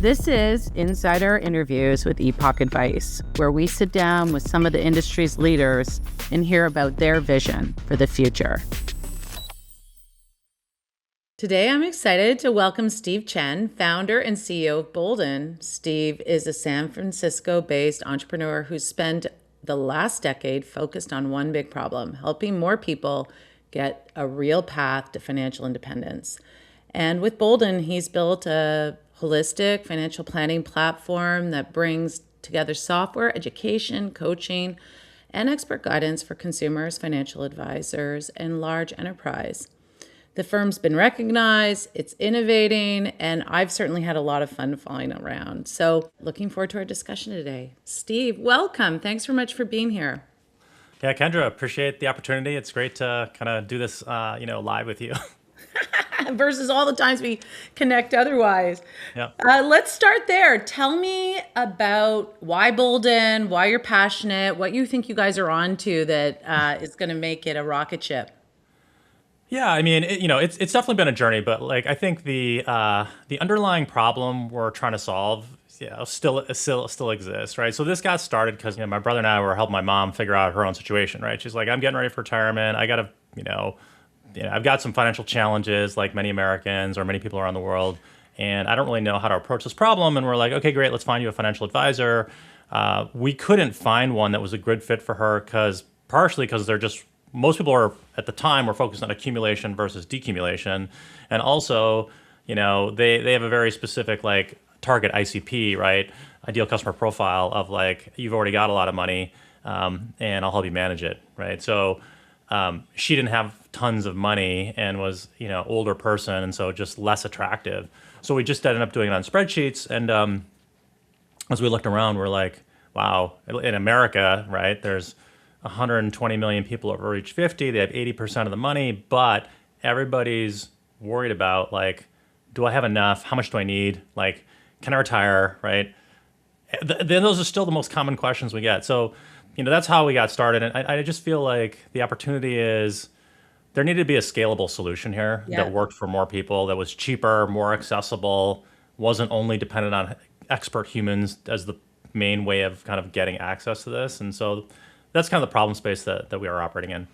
This is Insider Interviews with Epok Advice, where we sit down with some of the industry's leaders and hear about their vision for the future. Today, I'm excited to welcome Steve Chen, founder and CEO of Boldin. Steve is a San Francisco-based entrepreneur who's spent the last decade focused on one big problem, helping more people get a real path to financial independence. And with Boldin, he's built a holistic financial planning platform that brings together software, education, coaching, and expert guidance for consumers, financial advisors, and large enterprise. The firm's been recognized, it's innovating, and I've certainly had a lot of fun following around. So looking forward to our discussion today. Steve, welcome. Thanks so much for being here. Yeah, Kendra, appreciate the opportunity. It's great to kind of do this, live with you. Versus all the times we connect otherwise. Yeah. Let's start there. Tell me about why Boldin, why you're passionate, what you think you guys are onto that is going to make it a rocket ship. Yeah, I mean, it's definitely been a journey, but like I think the underlying problem we're trying to solve, still exists, right? So this got started because my brother and I were helping my mom figure out her own situation, right? She's like, I'm getting ready for retirement. I gotta, I've got some financial challenges like many Americans or many people around the world, and I don't really know how to approach this problem. And we're like, okay, great, let's find you a financial advisor. We couldn't find one that was a good fit for her partially because most people are at the time were focused on accumulation versus decumulation, and also, they have a very specific like target ICP, right? Ideal customer profile of like you've already got a lot of money, and I'll help you manage it, right? So. She didn't have tons of money and was, older person, and so just less attractive. So we just ended up doing it on spreadsheets. And as we looked around, we're like, wow, in America, right, there's 120 million people over age 50. They have 80% of the money, but everybody's worried about like, do I have enough? How much do I need? Like, can I retire, right? Then those are still the most common questions we get. So that's how we got started. And I just feel like the opportunity is there needed to be a scalable solution here that worked for more people, that was cheaper, more accessible, wasn't only dependent on expert humans as the main way of kind of getting access to this. And so that's kind of the problem space that we are operating in.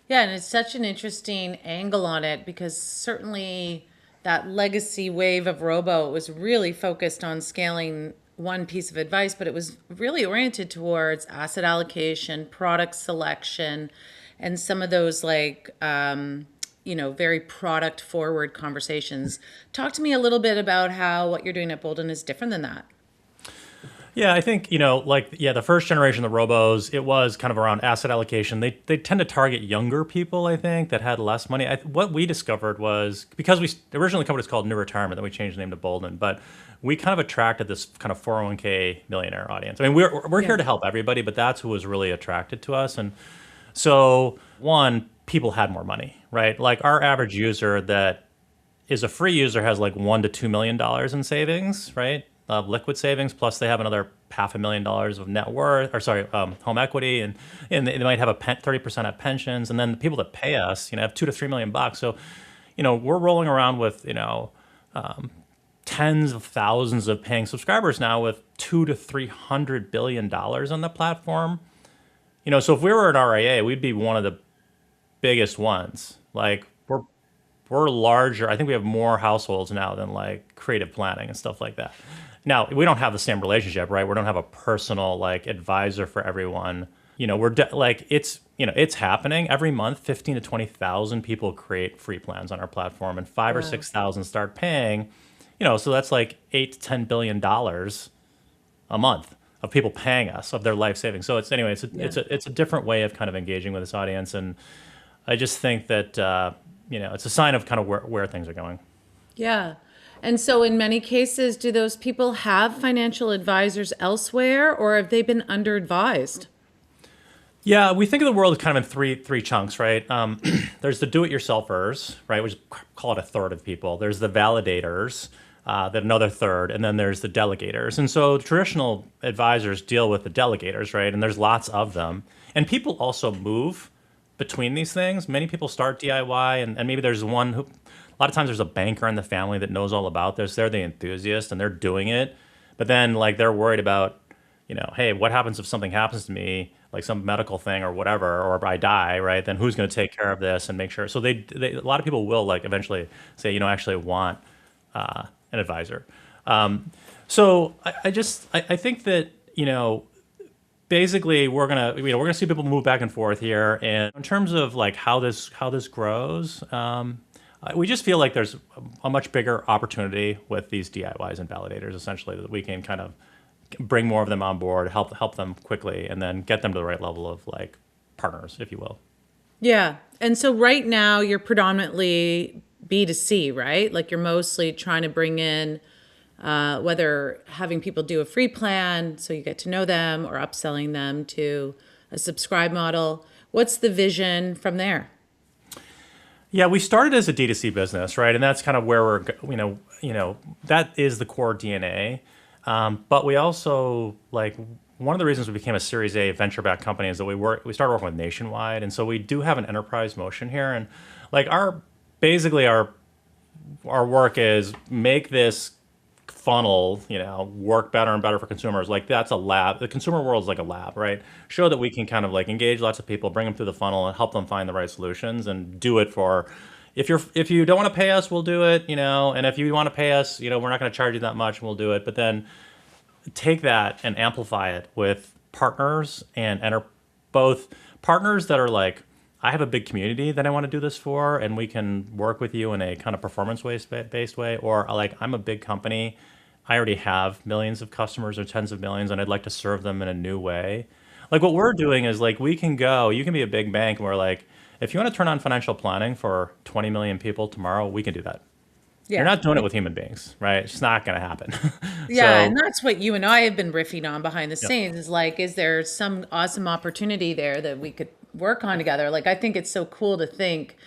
Yeah, and it's such an interesting angle on it because certainly that legacy wave of robo was really focused on scaling one piece of advice, but it was really oriented towards asset allocation, product selection, and some of those like, very product forward conversations. Talk to me a little bit about how what you're doing at Boldin is different than that. Yeah, I think, the first generation of the robos, it was kind of around asset allocation. They tend to target younger people, I think, that had less money. What we discovered was, because originally the company was called New Retirement, then we changed the name to Boldin, but we kind of attracted this kind of 401k millionaire audience. I mean, we're here to help everybody, but that's who was really attracted to us. And so, one, people had more money, right? Like our average user that is a free user has like $1 to $2 million in savings, right? Liquid savings, plus they have another $500,000 of net worth, home equity, and they might have 30% of pensions, and then the people that pay us, have $2 to $3 million bucks. So, we're rolling around with, tens of thousands of paying subscribers now with $200 to $300 billion on the platform. So if we were an RIA, we'd be one of the biggest ones. Like we're larger. I think we have more households now than like creative planning and stuff like that. Now, we don't have the same relationship, right? We don't have a personal like advisor for everyone. It's happening every month. 15 to 20,000 people create free plans on our platform, and 5 or 6,000 start paying. So that's like $8 to $10 billion a month of people paying us of their life savings. So it's a different way of kind of engaging with this audience, and I just think that it's a sign of kind of where things are going. Yeah. And so in many cases, do those people have financial advisors elsewhere, or have they been under-advised? Yeah, we think of the world as kind of in three chunks, right? There's the do-it-yourselfers, right, which call it a third of people. There's the validators, that another third, and then there's the delegators. And so traditional advisors deal with the delegators, right? And there's lots of them. And people also move between these things. Many people start DIY, and maybe there's one who, a lot of times there's a banker in the family that knows all about this. They're the enthusiast and they're doing it. But then like they're worried about, hey, what happens if something happens to me, like some medical thing or whatever, or if I die, right? Then who's going to take care of this and make sure? So a lot of people will like eventually say, actually want an advisor. So I think that, basically we're gonna see people move back and forth here. And in terms of like how this grows, we just feel like there's a much bigger opportunity with these DIYs and validators, essentially, that we can kind of bring more of them on board, help them quickly, and then get them to the right level of like partners, if you will. Yeah. And so right now you're predominantly B2C, right? Like you're mostly trying to bring in whether having people do a free plan so you get to know them or upselling them to a subscribe model. What's the vision from there? Yeah, we started as a D2C business, right? And that's kind of where we're, that is the core DNA. But we also like one of the reasons we became a Series A venture-backed company is that we started working with Nationwide, and so we do have an enterprise motion here. And like basically our work is make this funnel, work better and better for consumers. Like that's a lab. The consumer world is like a lab, right? Show that we can kind of like engage lots of people, bring them through the funnel, and help them find the right solutions, and do it for. If you don't want to pay us, we'll do it, and if you want to pay us, we're not going to charge you that much, and we'll do it. But then take that and amplify it with partners and both partners that are like, I have a big community that I want to do this for, and we can work with you in a kind of performance-based way, or like I'm a big company, I already have millions of customers or tens of millions, and I'd like to serve them in a new way. Like what we're doing is like you can be a big bank, and we're like, if you want to turn on financial planning for 20 million people tomorrow, we can do that. Yeah. You're not doing it with human beings, right? It's not going to happen. Yeah, So, and that's what you and I have been riffing on behind the yeah. scenes is like, is there some awesome opportunity there that we could work on together? Like, I think it's so cool to think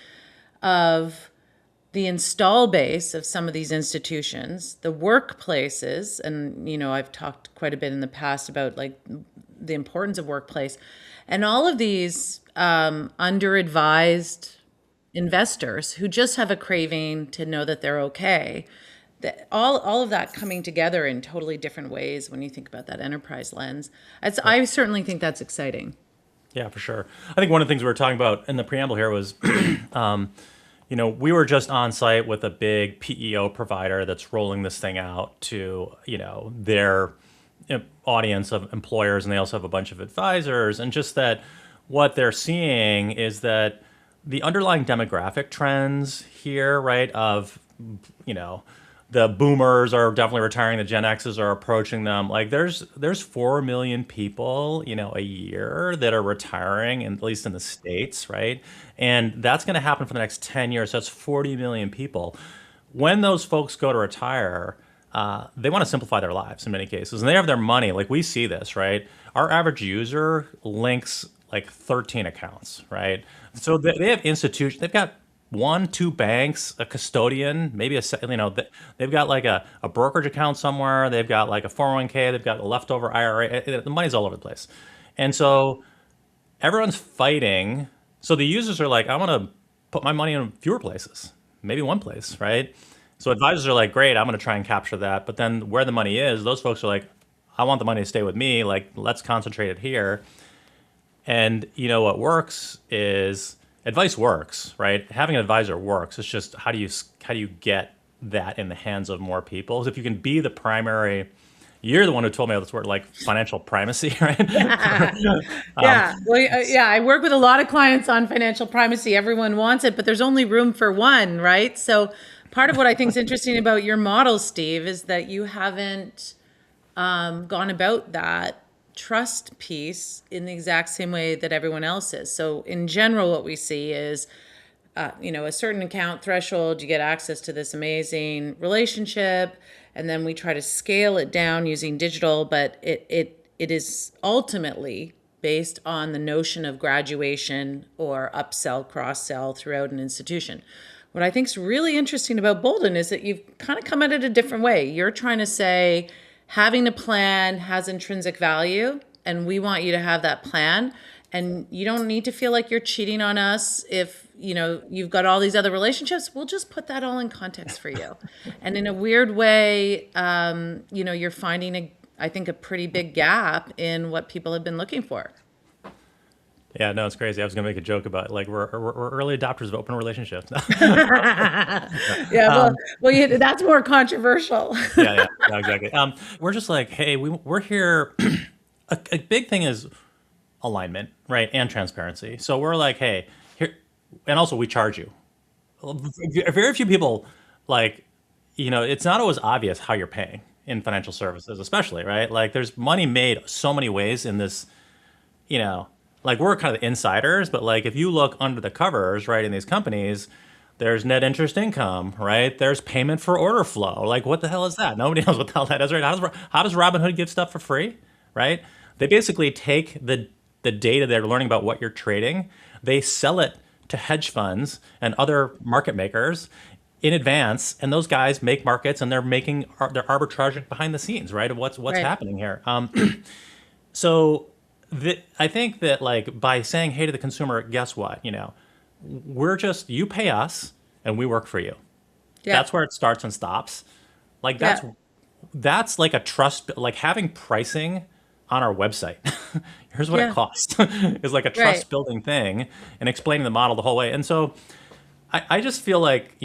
of the install base of some of these institutions, the workplaces, and, I've talked quite a bit in the past about like the importance of workplace, and all of these under-advised investors who just have a craving to know that they're okay. That all of that coming together in totally different ways when you think about that enterprise lens. I certainly think that's exciting. Yeah, for sure. I think one of the things we were talking about in the preamble here was, we were just on site with a big PEO provider that's rolling this thing out to, their audience of employers, and they also have a bunch of advisors. And just that what they're seeing is that the underlying demographic trends here, right, of, the boomers are definitely retiring, the Gen X's are approaching them. Like there's 4 million people, a year that are retiring, at least in the States, right? And that's going to happen for the next 10 years. So that's 40 million people. When those folks go to retire, they want to simplify their lives in many cases, and they have their money. Like we see this, right? Our average user links like 13 accounts, right? So they have institutions. They've got 1-2 banks, a custodian, maybe they've got like a brokerage account somewhere. They've got like a 401k. They've got a leftover IRA. The money's all over the place, and so everyone's fighting. So the users are like, I want to put my money in fewer places, maybe one place, right? So advisors are like, great, I'm going to try and capture that. But then where the money is, those folks are like, I want the money to stay with me. Like, let's concentrate it here. And what works is advice works, right? Having an advisor works. It's just how do you get that in the hands of more people? If you can be the primary, you're the one who told me this word, like financial primacy, right? Yeah. I work with a lot of clients on financial primacy. Everyone wants it, but there's only room for one, right? So part of what I think is interesting about your model, Steve, is that you haven't gone about that trust piece in the exact same way that everyone else is. So in general, what we see is, a certain account threshold, you get access to this amazing relationship, and then we try to scale it down using digital, but it is ultimately based on the notion of graduation or upsell, cross-sell throughout an institution. What I think is really interesting about Boldin is that you've kind of come at it a different way. You're trying to say, having a plan has intrinsic value, and we want you to have that plan. And you don't need to feel like you're cheating on us if, you've got all these other relationships. We'll just put that all in context for you. And in a weird way, you're finding I think a pretty big gap in what people have been looking for. Yeah, no, it's crazy. I was gonna make a joke about like we're early adopters of open relationships. Yeah, um, yeah, that's more controversial. yeah, yeah, no, exactly. We're just like, hey, we're here. A big thing is alignment, right, and transparency. So we're like, hey, here, and also we charge you. Very few people like, it's not always obvious how you're paying in financial services, especially, right? Like, there's money made so many ways in this, you know, like we're kind of the insiders, but like if you look under the covers, right, in these companies, there's net interest income, right? There's payment for order flow. Like, what the hell is that? Nobody knows what the hell that is, right? How does Robinhood give stuff for free, right? They basically take the data they're learning about what you're trading, they sell it to hedge funds and other market makers in advance, and those guys make markets and they're arbitraging behind the scenes, right? Of what's Right. happening here. So I think that like by saying hey to the consumer, guess what? We're just you pay us and we work for you. Yeah. That's where it starts and stops. Like Yeah. that's like a trust, like having pricing on our website. Here's what it Yeah. costs is like a Right. trust building thing and explaining the model the whole way. And so I just feel like,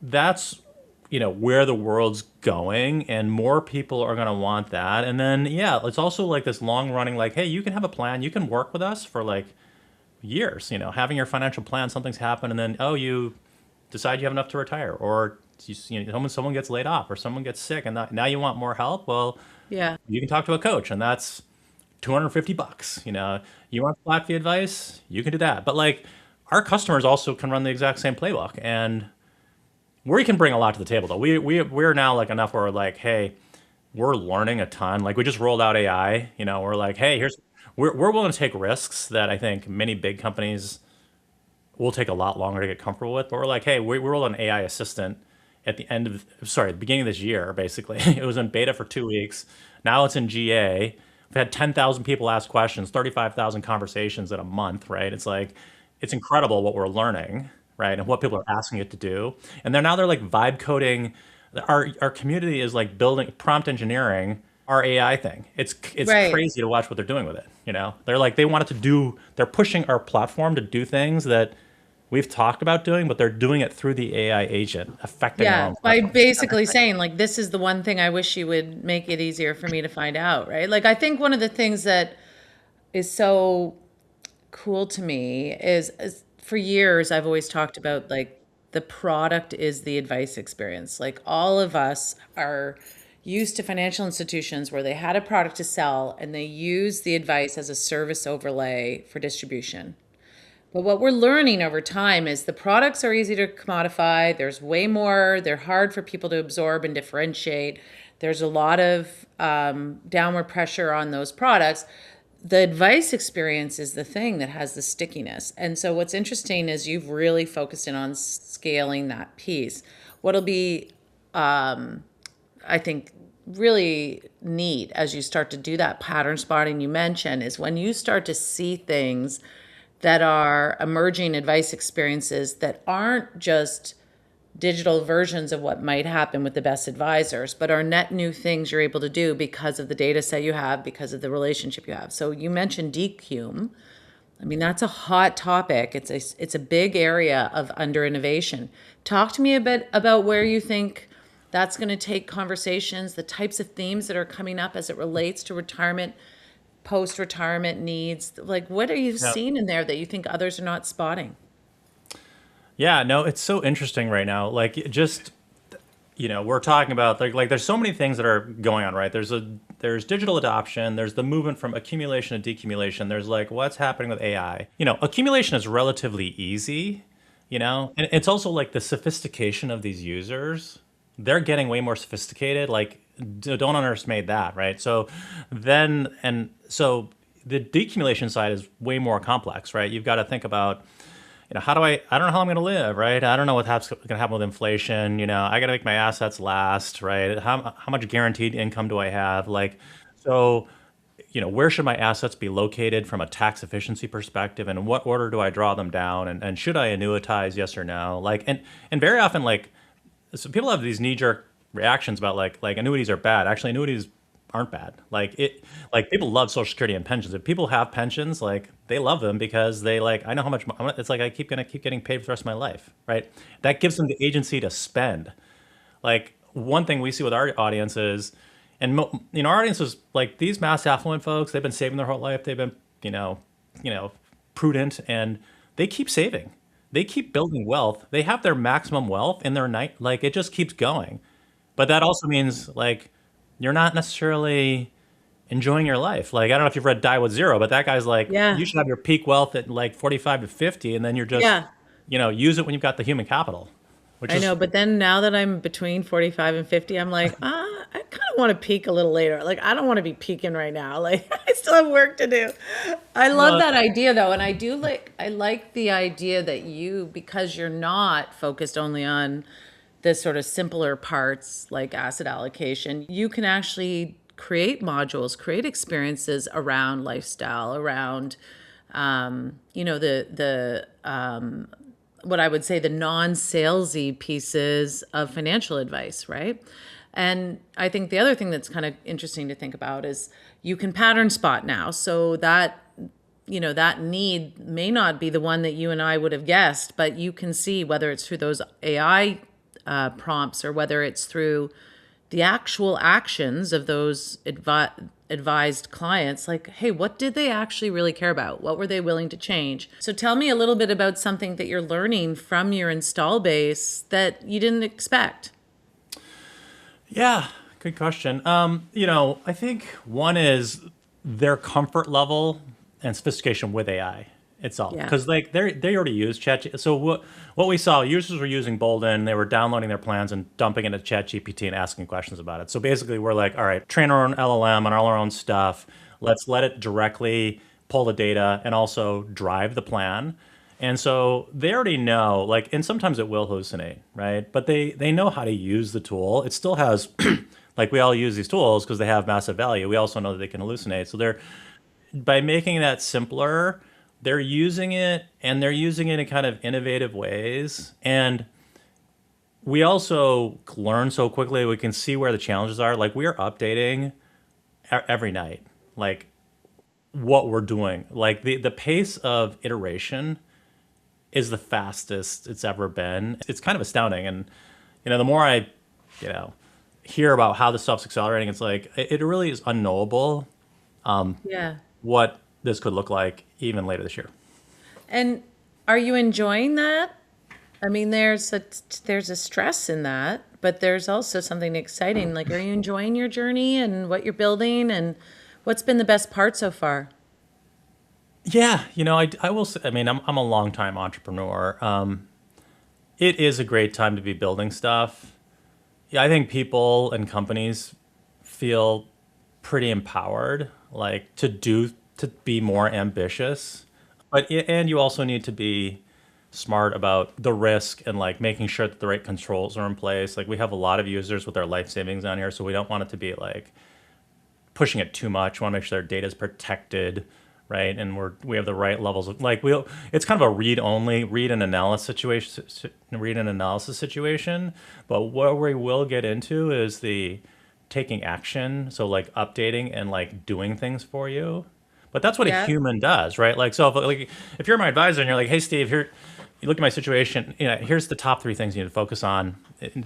that's, where the world's going and more people are going to want that. And then, yeah, it's also like this long running, like, hey, you can have a plan. You can work with us for like years, having your financial plan, something's happened. And then, oh, you decide you have enough to retire or someone gets laid off or someone gets sick and now you want more help. Well, Yeah. you can talk to a coach and that's $250. You want flat fee advice, you can do that. But like our customers also can run the exact same playbook and we can bring a lot to the table though. We're now like enough where we're like, hey, we're learning a ton. Like we just rolled out AI, we're like, hey, we're willing to take risks that I think many big companies will take a lot longer to get comfortable with. But we're like, hey, we rolled an AI assistant at the the beginning of this year, basically. It was in beta for 2 weeks. Now it's in GA. We've had 10,000 people ask questions, 35,000 conversations in a month, right? It's like, it's incredible what we're learning, right? And what people are asking it to do. And they're like vibe coding. Our community is like building prompt engineering our AI thing. It's Right. crazy to watch what they're doing with it. They're like, they want it to do, they're pushing our platform to do things that we've talked about doing, but they're doing it through the AI agent, affecting our Yeah. own By platform. basically saying, like, this is the one thing I wish you would make it easier for me to find out, right? Like, I think one of the things that is so cool to me is for years I've always talked about like the product is the advice experience. Like all of us are used to financial institutions where they had a product to sell and they use the advice as a service overlay for distribution. But what we're learning over time is the products are easy to commodify. There's way more. They're hard for people to absorb and differentiate. There's a lot of downward pressure on those products. The advice experience is the thing that has the stickiness. And so what's interesting is you've really focused in on scaling that piece. What'll be, I think, really neat as you start to do that pattern spotting you mentioned is when you start to see things that are emerging advice experiences that aren't just digital versions of what might happen with the best advisors, but are net new things you're able to do because of the data set you have, because of the relationship you have. So you mentioned decum. I mean, that's a hot topic. It's a big area of under innovation. Talk to me a bit about where you think that's going to take conversations, the types of themes that are coming up as it relates to retirement, post retirement needs. Like, what are you Yeah. seeing in there that you think others are not spotting? Yeah, no, it's so interesting right now. Like just we're talking about like there's so many things that are going on, right? There's digital adoption, there's the movement from accumulation to decumulation. There's like what's happening with AI. Accumulation is relatively easy, and it's also like the sophistication of these users. They're getting way more sophisticated. Like don't underestimate that, right? So the decumulation side is way more complex, right? You've got to think about how do I don't know how I'm going to live, right? I don't know what's going to happen with inflation. I got to make my assets last, right? How much guaranteed income do I have? Like, so, where should my assets be located from a tax efficiency perspective, and in what order do I draw them down, and should I annuitize, yes or no? Like, and very often, like, so people have these knee jerk reactions about like annuities are bad. Actually, annuities aren't bad. Like people love Social Security and pensions. If people have pensions, like they love them because they like, I know how much, it's like I gonna keep getting paid for the rest of my life, right? That gives them the agency to spend. Like one thing we see with our audience is, and our audience is like these mass affluent folks. They've been saving their whole life. They've been prudent, and they keep saving. They keep building wealth. They have their maximum wealth in their night. Like it just keeps going. But that also means like you're not necessarily enjoying your life. Like I don't know if you've read Die with Zero, but that guy's like, Yeah. you should have your peak wealth at like 45 to 50, and then you're just, Yeah. use it when you've got the human capital, which I is know, but then now that I'm between 45 and 50, I'm like, I kind of want to peak a little later. Like, I don't want to be peaking right now. Like, I still have work to do. I love well, that idea though. And I like the idea that because you're not focused only on the sort of simpler parts like asset allocation, you can actually create modules, create experiences around lifestyle, around, what I would say the non-salesy pieces of financial advice, right? And I think the other thing that's kind of interesting to think about is you can pattern spot now. So that, that need may not be the one that you and I would have guessed, but you can see whether it's through those AI prompts or whether it's through the actual actions of those advised clients, like, hey, what did they actually really care about? What were they willing to change? So tell me a little bit about something that you're learning from your install base that you didn't expect. yeah, good question. I think one is their comfort level and sophistication with AI itself, Yeah. because like they already use Chat. So what we saw, users were using Boldin, they were downloading their plans and dumping into ChatGPT and asking questions about it. So basically, we're like, all right, train our own LLM on all our own stuff. Let's let it directly pull the data and also drive the plan. And so they already know, like, and sometimes it will hallucinate, right? But they know how to use the tool. It still has, like, we all use these tools because they have massive value. We also know that they can hallucinate. So by making that simpler, they're using it, and they're using it in kind of innovative ways. And we also learn so quickly, we can see where the challenges are. Like we are updating every night, like what we're doing. Like the pace of iteration is the fastest it's ever been. It's kind of astounding. And, the more I, hear about how this stuff's accelerating, it's like, it really is unknowable Yeah. what this could look like even later this year. And are you enjoying that? I mean, there's a stress in that, but there's also something exciting. Like, are you enjoying your journey and what you're building, and what's been the best part so far? Yeah, I will say, I mean, I'm a longtime entrepreneur. It is a great time to be building stuff. Yeah, I think people and companies feel pretty empowered, like to be more ambitious. And you also need to be smart about the risk and like making sure that the right controls are in place. Like we have a lot of users with their life savings on here, so we don't want it to be like pushing it too much. We want to make sure their data is protected, right? And we have the right levels of like it's kind of a read and analysis situation. But what we will get into is the taking action, so like updating and like doing things for you. But that's what a Yeah. human does, right? Like so, if you're my advisor and you're like, hey Steve, here, you look at my situation. Here's the top 3 things you need to focus on.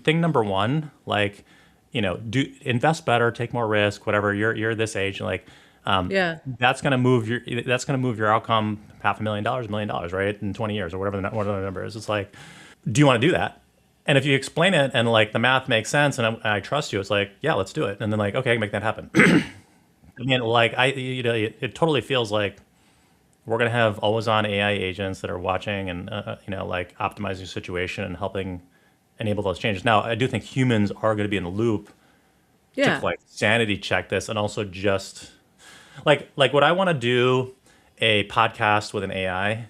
Thing number 1, like, do invest better, take more risk, whatever. You're this age, like, Yeah. that's gonna move your outcome $500,000, $1 million, right, in 20 years or whatever the number is. It's like, do you want to do that? And if you explain it and like the math makes sense and I trust you, it's like, yeah, let's do it. And then like, okay, I can make that happen. I mean, like it totally feels like we're gonna have always on AI agents that are watching and like optimizing the situation and helping enable those changes. Now, I do think humans are going to be in the loop to Yeah. like sanity check this, and also just like would I want to do a podcast with an AI?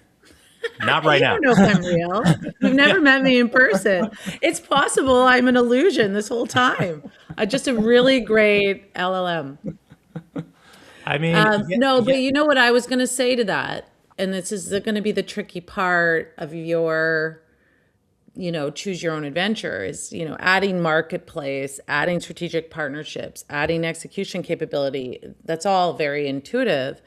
Not right You now. don't know if I'm real. You've never met me in person. It's possible I'm an illusion this whole time. Just a really great LLM. I mean, yeah, No, yeah, but you know what I was going to say to that? And this is going to be the tricky part of your, choose your own adventure is, adding marketplace, adding strategic partnerships, adding execution capability. That's all very intuitive.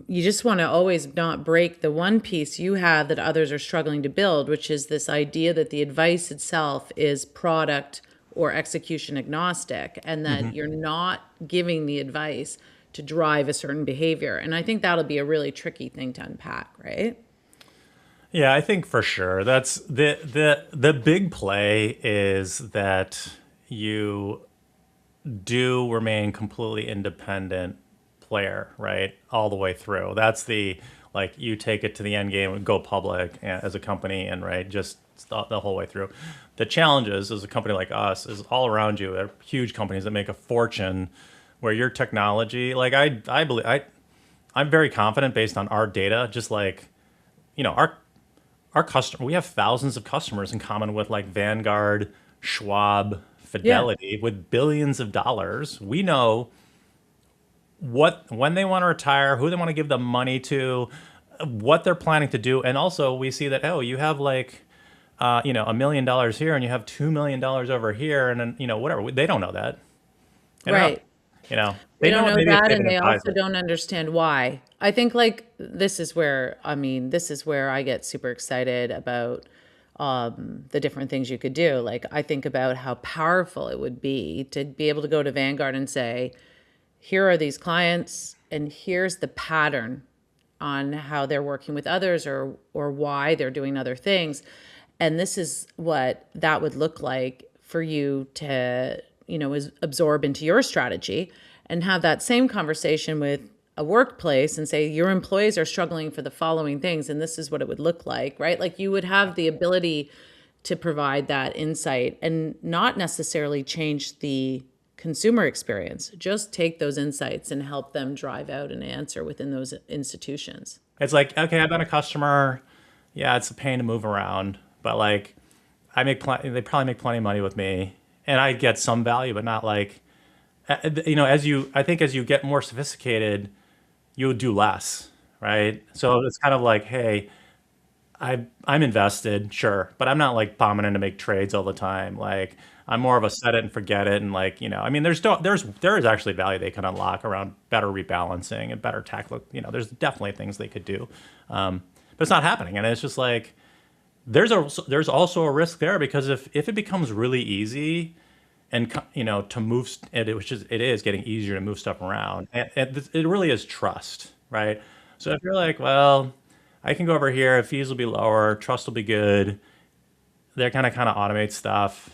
You just want to always not break the one piece you have that others are struggling to build, which is this idea that the advice itself is product or execution agnostic, and that mhm. you're not giving the advice to drive a certain behavior. And I think that'll be a really tricky thing to unpack, right? Yeah, I think for sure that's the big play is that you do remain completely independent player, right? All the way through. That's the like you take it to the end game and go public as a company and right just the whole way through. The challenges as a company like us is all around you. There are huge companies that make a fortune where your technology, like I believe I'm very confident based on our data, just like our customer, we have thousands of customers in common with like Vanguard, Schwab, Yeah. Fidelity with billions of dollars. We know what when they want to retire, who they want to give the money to, what they're planning to do, and also we see that you have like $1 million here and you have $2 million over here, and then whatever. They don't know that. They don't know. Right. They They don't know it know maybe if that, they have and an they also advisor. don't understand why. I think like this is where I get super excited about the different things you could do. Like I think about how powerful it would be to be able to go to Vanguard and say, here are these clients, and here's the pattern on how they're working with others or why they're doing other things. And this is what that would look like for you to, is absorb into your strategy, and have that same conversation with a workplace and say your employees are struggling for the following things and this is what it would look like, right? Like you would have the ability to provide that insight and not necessarily change the consumer experience. Just take those insights and help them drive out an answer within those institutions. It's like, okay, I've been a customer. Yeah, it's a pain to move around, but like they probably make plenty of money with me, and I get some value, but not like, I think as you get more sophisticated, you'll do less, right? So it's kind of like, hey, I'm invested, sure, but I'm not like bombing in to make trades all the time. Like I'm more of a set it and forget it, and like I mean, there is actually value they can unlock around better rebalancing and better tackle. There's definitely things they could do, but it's not happening, and it's just like there's also a risk there because if it becomes really easy and to move it is getting easier to move stuff around, and it really is trust, right? So if you're like, well, I can go over here, fees will be lower, trust will be good, they're kind of automate stuff.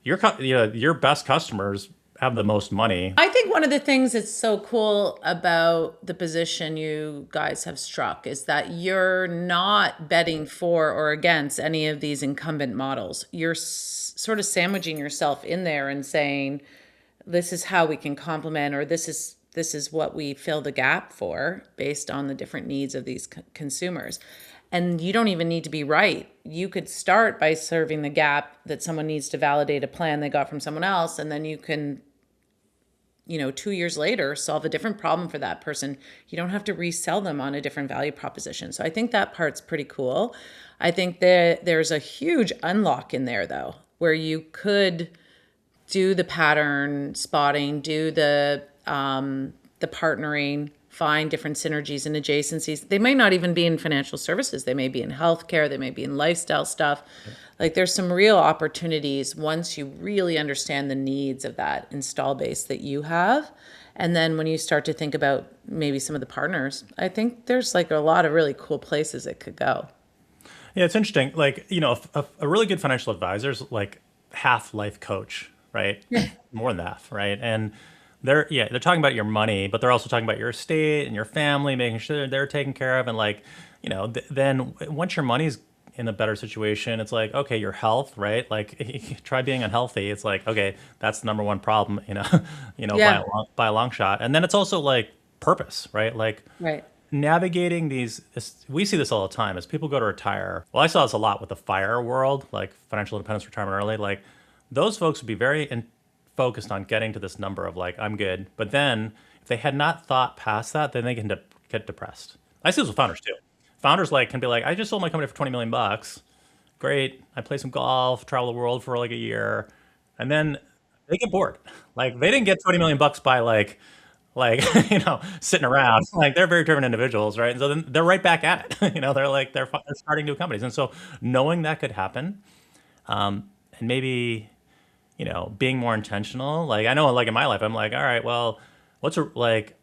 Your best customers have the most money. I think one of the things that's so cool about the position you guys have struck is that you're not betting for or against any of these incumbent models. You're sort of sandwiching yourself in there and saying, this is how we can complement, or this is what we fill the gap for based on the different needs of these consumers. And you don't even need to be right. You could start by serving the gap that someone needs to validate a plan they got from someone else, and then you can 2 years later, solve a different problem for that person. You don't have to resell them on a different value proposition. So I think that part's pretty cool. I think that there's a huge unlock in there, though, where you could do the pattern spotting, do the partnering, find different synergies and adjacencies. They may not even be in financial services. They may be in healthcare. They may be in lifestyle stuff. Like there's some real opportunities once you really understand the needs of that install base that you have. And then when you start to think about maybe some of the partners, I think there's like a lot of really cool places it could go. Yeah, it's interesting. Like, a really good financial advisor is like half life coach, right? More than that, right? And they're talking about your money, but they're also talking about your estate and your family, making sure they're taken care of. And like, then once your money's in a better situation, it's like, okay, your health, right? Like try being unhealthy. It's like, okay, that's the number one problem, Yeah, by a long shot. And then it's also like purpose, right? Like right. navigating we see this all the time as people go to retire. Well, I saw this a lot with the fire world, like financial independence, retirement early. Like those folks would be very focused on getting to this number of like, I'm good. But then if they had not thought past that, then they can get depressed. I see this with founders too. Founders like can be like, I just sold my company for 20 million bucks. Great. I play some golf, travel the world for like a year, and then they get bored. Like they didn't get 20 million bucks by like sitting around. Like they're very driven individuals, right? And so then they're right back at it. They're starting new companies, and so knowing that could happen, and maybe being more intentional. Like I know, like in my life, I'm like, all right, well, like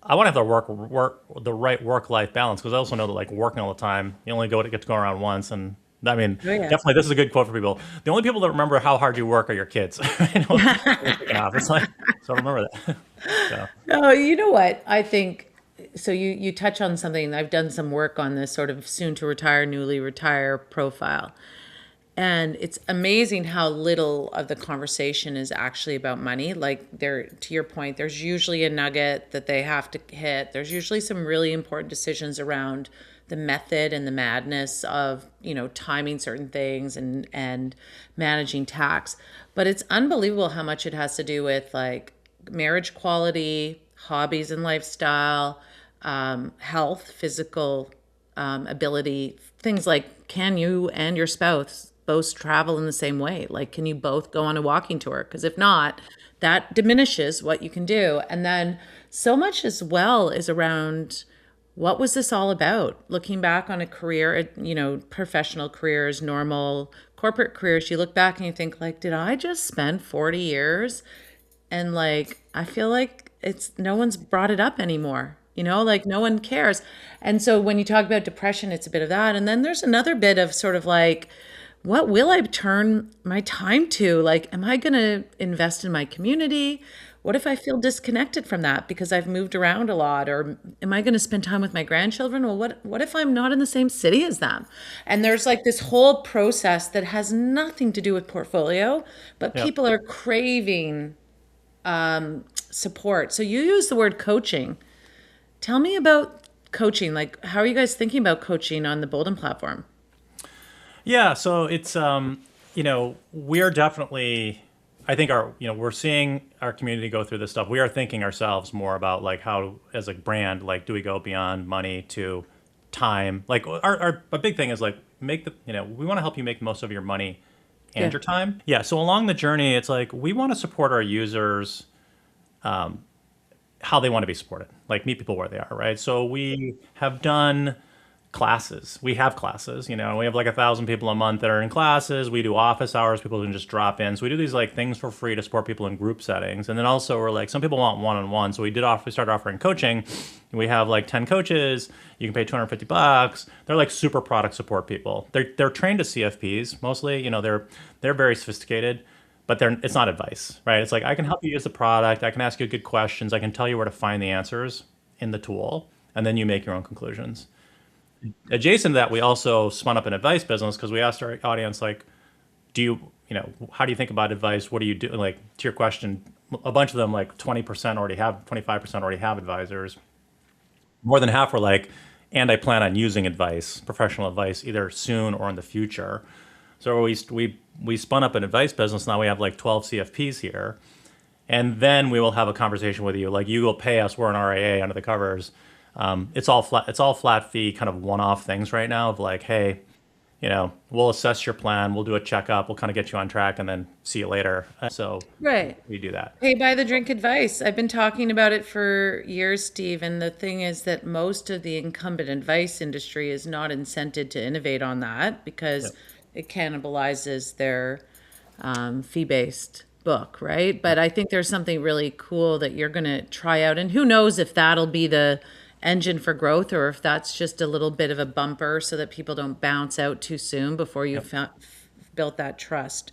I want to have the the right work life balance because I also know that like working all the time, you only get to go around once. And I mean, Oh yeah. definitely, this is a good quote for people. The only people that remember how hard you work are your kids. It's like, so remember that. So Oh, you know what? I think so. You touch on something. I've done some work on this sort of soon to retire, newly retire profile. And it's amazing how little of the conversation is actually about money. Like there, to your point, there's usually a nugget that they have to hit. There's usually some really important decisions around the method and the madness of, timing certain things and managing tax. But it's unbelievable how much it has to do with like marriage quality, hobbies and lifestyle, health, physical ability, things like can you and your spouse both travel in the same way? Like, can you both go on a walking tour? Because if not, that diminishes what you can do. And then so much as well is around what was this all about? Looking back on a career, professional careers, normal corporate careers, you look back and you think like, did I just spend 40 years and like I feel like it's no one's brought it up anymore, like no one cares. And so when you talk about depression, it's a bit of that. And then there's another bit of sort of like, what will I turn my time to? Like, am I going to invest in my community? What if I feel disconnected from that because I've moved around a lot? Or am I going to spend time with my grandchildren? Well, what if I'm not in the same city as them? And there's like this whole process that has nothing to do with portfolio, but yeah. people are craving support. So you use the word coaching. Tell me about coaching. Like, how are you guys thinking about coaching on the Boldin platform? Yeah, so it's we are definitely, I think we're seeing our community go through this stuff. We are thinking ourselves more about like how as a brand, like do we go beyond money to time? Like our big thing is like make the we want to help you make most of your money Yeah. and your time. Yeah, so along the journey, it's like we want to support our users how they want to be supported, like meet people where they are, right? So we have done classes. We have classes, we have like 1,000 people a month that are in classes. We do office hours. People can just drop in. So we do these like things for free to support people in group settings. And then also we're like, some people want one-on-one. So we started offering coaching. We have like 10 coaches. You can pay 250 bucks. They're like super product support people. They're trained as CFPs mostly. They're very sophisticated, but it's not advice, right? It's like, I can help you use the product. I can ask you good questions. I can tell you where to find the answers in the tool. And then you make your own conclusions. Adjacent to that, we also spun up an advice business because we asked our audience, like, how do you think about advice? What do you do? Like, to your question, a bunch of them, like 20% already have, 25% already have advisors. More than half were like, and I plan on using advice, professional advice, either soon or in the future. So we spun up an advice business. Now we have like 12 CFPs here. And then we will have a conversation with you. Like, you will pay us. We're an RIA under the covers. It's all flat fee kind of one-off things right now of like, hey, we'll assess your plan, we'll do a checkup, we'll kind of get you on track, and then see you later. So Right. we do that. Pay by the drink advice. I've been talking about it for years, Steve. And the thing is that most of the incumbent advice industry is not incented to innovate on that because Yep. it cannibalizes their fee-based book, right? But I think there's something really cool that you're going to try out. And who knows if that'll be the engine for growth or if that's just a little bit of a bumper so that people don't bounce out too soon before you've built that trust.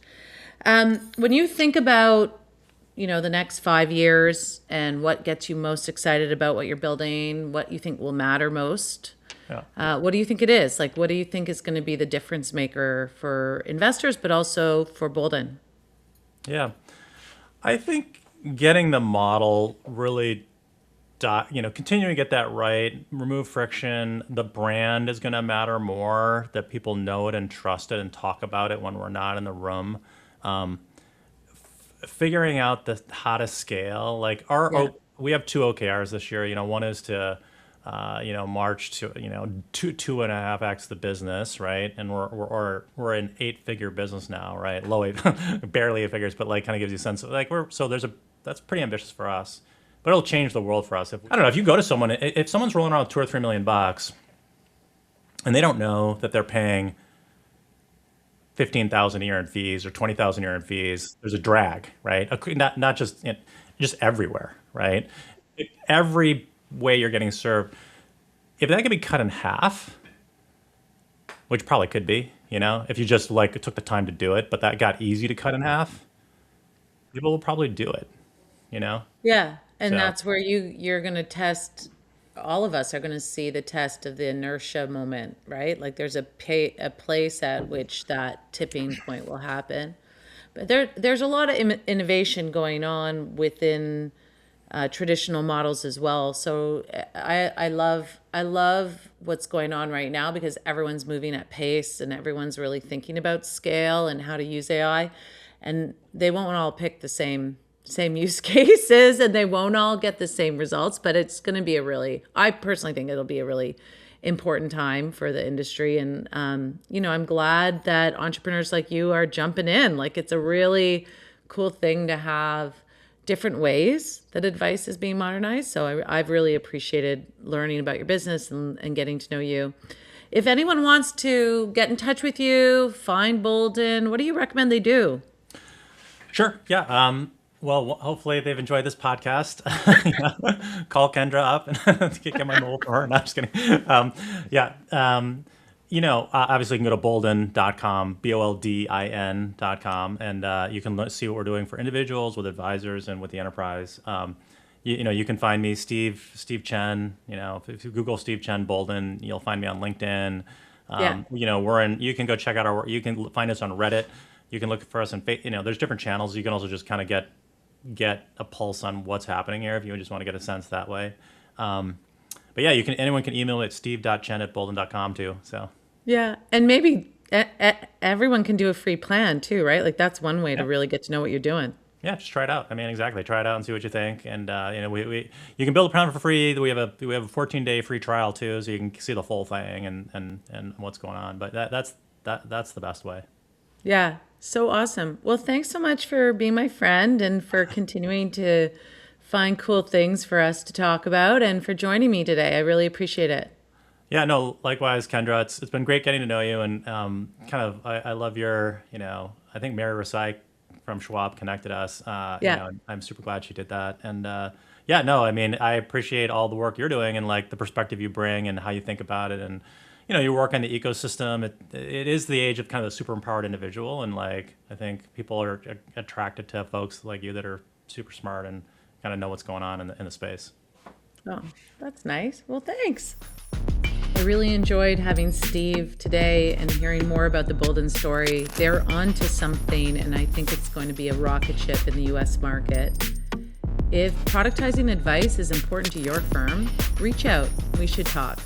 When you think about, the next 5 years and what gets you most excited about what you're building, what you think will matter most, Yeah. what do you think it is? Like, what do you think is going to be the difference maker for investors, but also for Boldin? Yeah. I think getting the model really continuing to get that right, remove friction. The brand is going to matter more, that people know it and trust it and talk about it when we're not in the room. Figuring out how to scale, like Yeah. we have two OKRs this year. One is to march to 2.5x the business, right? And we're an 8-figure business now, right? Low eight, barely 8 figures, but like kind of gives you a sense of like that's pretty ambitious for us, but it'll change the world for us. I don't know, if you go to someone, if someone's rolling around with $2 or $3 million and they don't know that they're paying 15,000 a year in fees or 20,000 a year in fees, there's a drag, right? Not just just everywhere, right? Every way you're getting served, if that could be cut in half, which probably could be, if you just like took the time to do it, but that got easy to cut in half, people will probably do it, you know? Yeah, and So that's where you're going to test. All of us are going to see the test of the inertia moment, right? Like there's a place at which that tipping point will happen. But there's a lot of innovation going on within traditional models as well. So I love what's going on right now because everyone's moving at pace and everyone's really thinking about scale and how to use AI, and they won't all pick the same use cases and they won't all get the same results, but it's going to be I personally think it'll be a really important time for the industry. And, I'm glad that entrepreneurs like you are jumping in. Like it's a really cool thing to have different ways that advice is being modernized. So I've really appreciated learning about your business and getting to know you. If anyone wants to get in touch with you, find Boldin, what do you recommend they do? sure, yeah. Well, hopefully they've enjoyed this podcast. Call Kendra up and get my mobile for her. No, I'm just kidding. Yeah. Obviously you can go to boldin.com, boldin.com, and you can see what we're doing for individuals, with advisors, and with the enterprise. You can find me, Steve Chen. If you Google Steve Chen Boldin, you'll find me on LinkedIn. Yeah. You can go check out our work. You can find us on Reddit. You can look for us on there's different channels. You can also just kind of get a pulse on what's happening here if you just want to get a sense that way. But yeah, anyone can email me at steve.chen@boldin.com too. So Yeah. And maybe everyone can do a free plan too, right? Like that's one way to yeah, really get to know what you're doing. yeah, just try it out. I mean, exactly. Try it out and see what you think. And you can build a plan for free. We have a 14-day free trial too, so you can see the full thing and what's going on. But that's the best way. Yeah. So awesome. Well, thanks so much for being my friend and for continuing to find cool things for us to talk about and for joining me today. I really appreciate it. Yeah, no, likewise, Kendra. It's been great getting to know you, and I love your, I think Mary Rasai from Schwab connected us. Yeah. I'm super glad she did that. And yeah, no, I mean, I appreciate all the work you're doing and like the perspective you bring and how you think about it. And you work on the ecosystem. It is the age of kind of the super empowered individual, and like I think people are attracted to folks like you that are super smart and kind of know what's going on in the space. Oh, that's nice. Well, thanks. I really enjoyed having Steve today and hearing more about the Boldin story. They're onto something, and I think it's going to be a rocket ship in the US market. If productizing advice is important to your firm, reach out. We should talk.